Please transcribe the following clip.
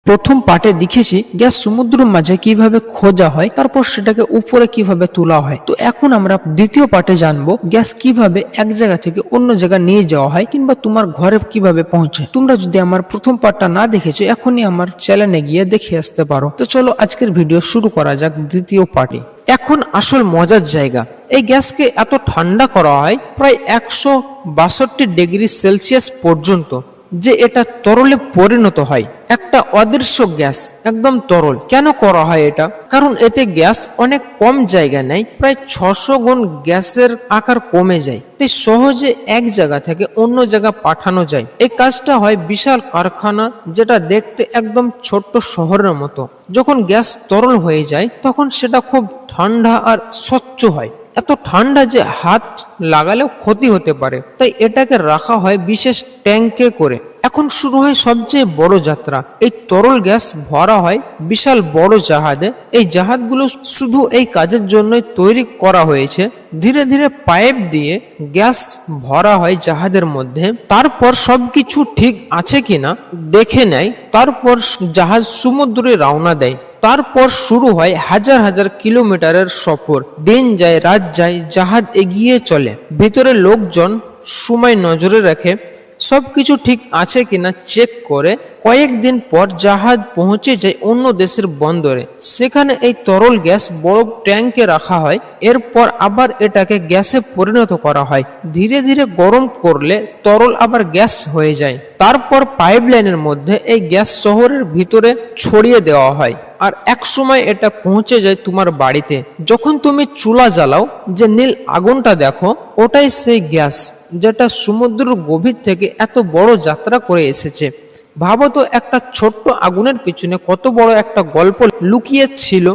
প্রথম পার্টে দেখেছি গ্যাস সমুদ্রের মাঝে কিভাবে খোঁজা হয়, তারপর সেটাকে উপরে কিভাবে তোলা হয়। তো এখন আমরা দ্বিতীয় পার্টে জানবো গ্যাস কিভাবে এক জায়গা থেকে অন্য জায়গা নিয়ে যাওয়া হয় কিংবা তোমার ঘরে কিভাবে পৌঁছায়। তোমরা যদি আমার প্রথম পার্টটা না দেখেছো, এখনই আমার চ্যানেলে গিয়ে দেখে আসতে পারো। তো চলো আজকের ভিডিও শুরু করা যাক দ্বিতীয় পার্টে। এখন আসল মজার জায়গা, এই গ্যাসকে এত ঠান্ডা করা হয় প্রায় 162 ডিগ্রি সেলসিয়াস পর্যন্ত, যে এটা তরলে পরিণত হয়। একটা অদৃশ্য গ্যাস, একদম তরল। কেন করা হয় এটা? কারণ এতে গ্যাস অনেক কম জায়গা নেয়, প্রায় 600 গুণ গ্যাসের আকার কমে যায়, তাই সহজে এক জায়গা থেকে অন্য জায়গা পাঠানো যায়। এই কাজটা হয় বিশাল কারখানা, যেটা দেখতে একদম ছোট্ট শহরের মতো। যখন গ্যাস তরল হয়ে যায় তখন সেটা খুব ঠান্ডা আর স্বচ্ছ হয়, এত ঠান্ডা যে হাত লাগালেও ক্ষতি হতে পারে। তাই এটাকে রাখা হয় বিশেষ ট্যাঙ্কে করে। এখন শুরু হয় সবচেয়ে বড় যাত্রা। এই তরল গ্যাস ভরা হয় বিশাল বড় জাহাজে। এই জাহাজগুলো শুধু এই কাজের জন্যই তৈরি করা হয়েছে। ধীরে ধীরে পাইপ দিয়ে গ্যাস ভরা হয় জাহাজের মধ্যে। তারপর সবকিছু ঠিক আছে কিনা দেখে নেয়। তারপর জাহাজ সমুদ্রে রওনা দেয়। তারপর শুরু হয় হাজার হাজার কিলোমিটারের সফর। দিন যায়, রাত যায়, জাহাজ এগিয়ে চলে। ভিতরে লোকজন সময় নজরে রাখে, সবকিছু ঠিক আছে কিনা চেক করে। কয়েকদিন পর জাহাজ পৌঁছে যায় অন্য দেশের বন্দরে। সেখানে এই তরল গ্যাস বড় ট্যাঙ্কে রাখা হয়। এরপর আবার এটাকে গ্যাসে পরিণত করা হয়। ধীরে ধীরে গরম করলে তরল আবার গ্যাস হয়ে যায়। তারপর পাইপলাইনের মধ্যে এই গ্যাস শহরের ভিতরে ছড়িয়ে দেওয়া হয়। আর এক সময় এটা পৌঁছে যায় তোমার বাড়িতে। যখন তুমি চুলা জ্বালাও, যে নীল আগুনটা দেখো, ওটাই সেই গ্যাস, যেটা সমুদ্রের গভীর থেকে এত বড় যাত্রা করে এসেছে। ভাবো তো, একটা ছোট্ট আগুনের পিছনে কত বড় একটা গল্প লুকিয়ে ছিল।